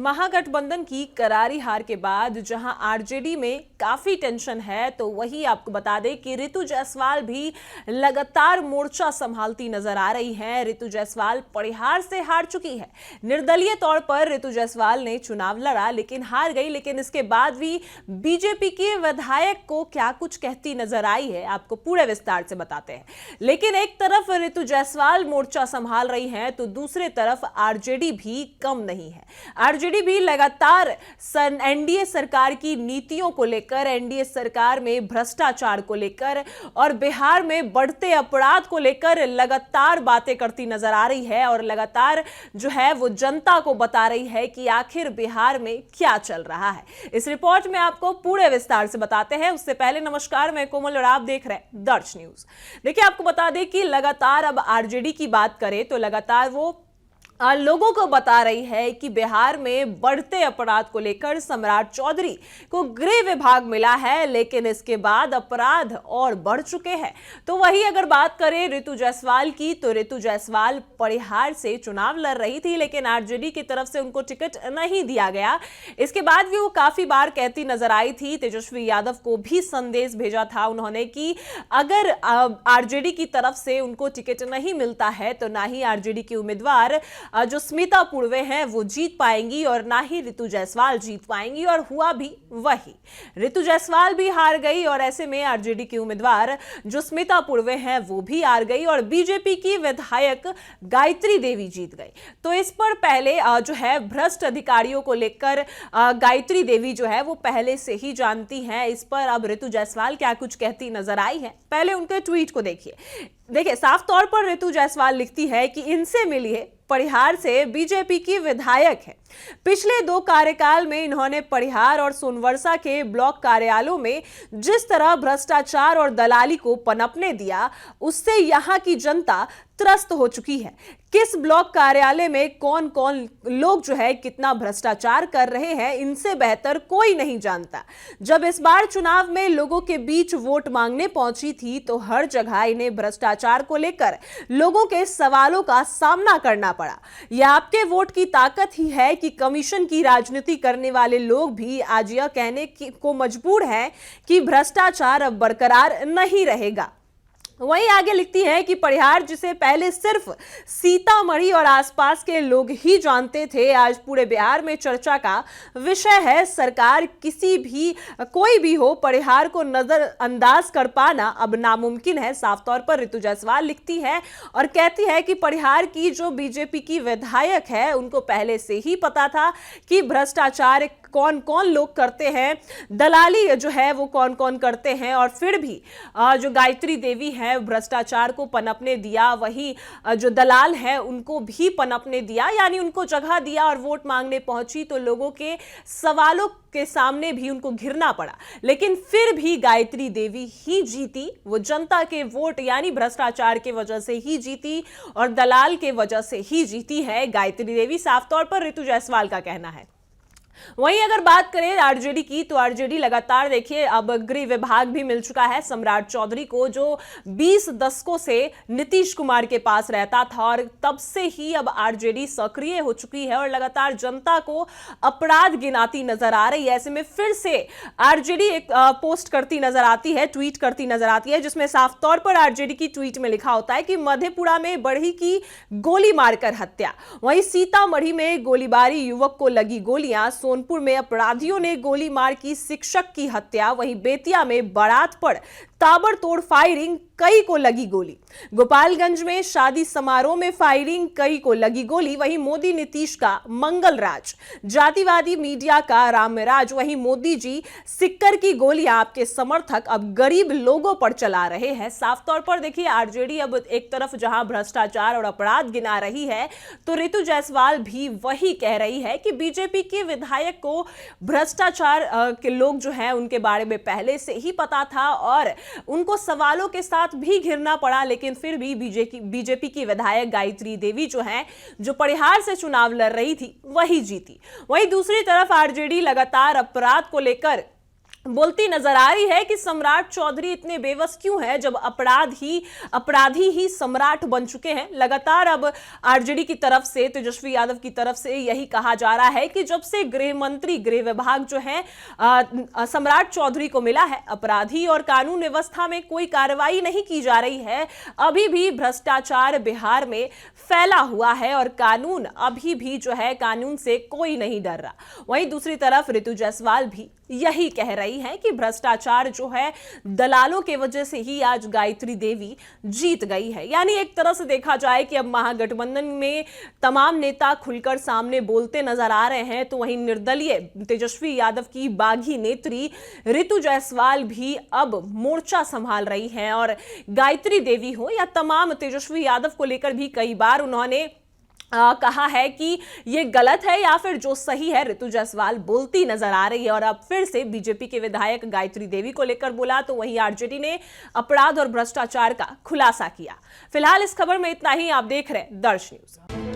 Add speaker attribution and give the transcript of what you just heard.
Speaker 1: महागठबंधन की करारी हार के बाद जहां आरजेडी में काफी टेंशन है, तो वही आपको बता दें कि रितु जायसवाल भी लगातार मोर्चा संभालती नजर आ रही हैं। रितु जायसवाल परिहार से हार चुकी है। निर्दलीय तौर पर रितु जायसवाल ने चुनाव लड़ा लेकिन हार गई, लेकिन इसके बाद भी बीजेपी के विधायक को क्या कुछ कहती नजर आई है, आपको पूरे विस्तार से बताते हैं। लेकिन एक तरफ रितु जायसवाल मोर्चा संभाल रही हैं, तो दूसरी तरफ आरजेडी भी कम नहीं है। आरजेडी भी लगातार एनडीए सरकार की नीतियों को लेकर, एनडीए सरकार में भ्रष्टाचार को लेकर और बिहार में बढ़ते अपराध को लेकर लगातार बातें करती नजर आ रही है और लगातार जो है वो जनता को बता रही है कि आखिर बिहार में क्या चल रहा है। इस रिपोर्ट में आपको पूरे विस्तार से बताते हैं। उससे पहले नमस्कार, मैं कोमल और आप देख रहे हैं दर्श न्यूज। देखिए, आपको बता दें कि लगातार अब आरजेडी की बात करें तो लगातार वो लोगों को बता रही है कि बिहार में बढ़ते अपराध को लेकर सम्राट चौधरी को गृह विभाग मिला है, लेकिन इसके बाद अपराध और बढ़ चुके हैं। तो वही अगर बात करें रितु जायसवाल की, तो रितु जायसवाल परिहार से चुनाव लड़ रही थी, लेकिन आरजेडी की तरफ से उनको टिकट नहीं दिया गया। इसके बाद भी वो काफी बार कहती नजर आई थी। तेजस्वी यादव को भी संदेश भेजा था उन्होंने कि अगर आरजेडी की तरफ से उनको टिकट नहीं मिलता है तो ना ही आरजेडी की उम्मीदवार जो स्मिता पुर्वे हैं वो जीत पाएंगी और ना ही रितु जायसवाल जीत पाएंगी, और हुआ भी वही। रितु जायसवाल भी हार गई और ऐसे में आरजेडी की उम्मीदवार जो स्मिता पुर्वे हैं वो भी हार गई और बीजेपी की विधायक गायत्री देवी जीत गई। तो इस पर पहले जो है भ्रष्ट अधिकारियों को लेकर गायत्री देवी जो है वो पहले से ही जानती हैं। इस पर अब रितु जायसवाल क्या कुछ कहती नजर आई है, पहले उनके ट्वीट को देखिए, साफ तौर पर रितु जायसवाल लिखती है कि इनसे मिलिए, परिहार से बीजेपी की विधायक है। पिछले 2 कार्यकाल में इन्होंने परिहार और सोनवर्षा के ब्लॉक कार्यालयों में जिस तरह भ्रष्टाचार और दलाली को पनपने दिया, उससे यहां की जनता त्रस्त हो चुकी है। किस ब्लॉक कार्यालय में कौन कौन लोग जो है कितना भ्रष्टाचार कर रहे हैं, इनसे बेहतर कोई नहीं जानता। जब इस बार चुनाव में लोगों के बीच वोट मांगने पहुंची थी तो हर जगह इन्हें भ्रष्टाचार को लेकर लोगों के सवालों का सामना करना पड़ा। यह आपके वोट की ताकत ही है कि कमीशन की राजनीति करने वाले लोग भी आज यह कहने को मजबूर हैं कि भ्रष्टाचार अब बरकरार नहीं रहेगा। वहीं आगे लिखती है कि परिहार जिसे पहले सिर्फ सीतामढ़ी और आसपास के लोग ही जानते थे, आज पूरे बिहार में चर्चा का विषय है। सरकार कोई भी हो, परिहार को नजरअंदाज कर पाना अब नामुमकिन है। साफ तौर पर रितु जायसवाल लिखती है और कहती है कि परिहार की जो बीजेपी की विधायक है उनको पहले से ही पता था कि भ्रष्टाचार कौन कौन लोग करते हैं, दलाली जो है वो कौन कौन करते हैं, और फिर भी जो गायत्री देवी है भ्रष्टाचार को पनपने दिया, वही जो दलाल है उनको भी पनपने दिया, यानी उनको जगह दिया और वोट मांगने पहुंची तो लोगों के सवालों के सामने भी उनको घिरना पड़ा, लेकिन फिर भी गायत्री देवी ही जीती। वो जनता के वोट यानी भ्रष्टाचार के वजह से ही जीती और दलाल के वजह से ही जीती है गायत्री देवी, साफ तौर पर रितु जायसवाल का कहना है। वहीं अगर बात करें आरजेडी की, तो आरजेडी लगातार देखिए अब गृह विभाग भी मिल चुका है सम्राट चौधरी को, जो 20 दशकों से नीतीश कुमार के पास रहता था और तब से ही अब आरजेडी सक्रिय हो चुकी है और लगातार जनता को अपराध गिनाती नजर आ रही है। ऐसे में फिर से आरजेडी एक पोस्ट करती नजर आती है, ट्वीट करती नजर आती है, जिसमें साफ तौर पर आरजेडी की ट्वीट में लिखा होता है कि मधेपुरा में बढ़ई की गोली मारकर हत्या, वहीं सीतामढ़ी में गोलीबारी, युवक को लगी गोलियां, सोनपुर में अपराधियों ने गोली मार की शिक्षक की हत्या, वहीं बेतिया में बारात पर ताबड़तोड़ फायरिंग, कई को लगी गोली, गोपालगंज में शादी समारोह में फायरिंग, कई को लगी गोली, वहीं मोदी नीतीश का मंगल राज, जातिवादी मीडिया का रामराज, वहीं मोदी जी सिक्कर की गोलियां आपके समर्थक अब गरीब लोगों पर चला रहे हैं। साफ तौर पर देखिए आरजेडी अब एक तरफ जहां भ्रष्टाचार और अपराध गिना रही है, तो रितु जायसवाल भी वही कह रही है कि बीजेपी के विधायक को भ्रष्टाचार के लोग जो हैं उनके बारे में पहले से ही पता था और उनको सवालों के साथ भी घिरना पड़ा, लेकिन फिर भी बीजेपी की विधायक गायत्री देवी जो है, जो परिहार से चुनाव लड़ रही थी, वही जीती। वहीं दूसरी तरफ आरजेडी लगातार अपराध को लेकर बोलती नजर आ रही है कि सम्राट चौधरी इतने बेबस क्यों हैं जब अपराधी ही सम्राट बन चुके हैं। लगातार अब आरजेडी की तरफ से, तेजस्वी यादव की तरफ से यही कहा जा रहा है कि जब से गृह मंत्री, गृह विभाग जो है सम्राट चौधरी को मिला है, अपराधी और कानून व्यवस्था में कोई कार्रवाई नहीं की जा रही है। अभी भी भ्रष्टाचार बिहार में फैला हुआ है और कानून अभी भी जो है, कानून से कोई नहीं डर रहा। वहीं दूसरी तरफ ऋतु जायसवाल भी यही कह रही हैं कि भ्रष्टाचार जो है, दलालों के वजह से ही आज गायत्री देवी जीत गई है। यानी एक तरह से देखा जाए कि अब महागठबंधन में तमाम नेता खुलकर सामने बोलते नजर आ रहे हैं, तो वहीं निर्दलीय तेजस्वी यादव की बागी नेत्री ऋतु जायसवाल भी अब मोर्चा संभाल रही हैं। और गायत्री देवी हो या तमाम तेजस्वी यादव को लेकर भी कई बार उन्होंने कहा है कि ये गलत है या फिर जो सही है, ऋतु जायसवाल बोलती नजर आ रही है। और अब फिर से बीजेपी के विधायक गायत्री देवी को लेकर बोला, तो वहीं आरजेडी ने अपराध और भ्रष्टाचार का खुलासा किया। फिलहाल इस खबर में इतना ही। आप देख रहे हैं दर्श न्यूज।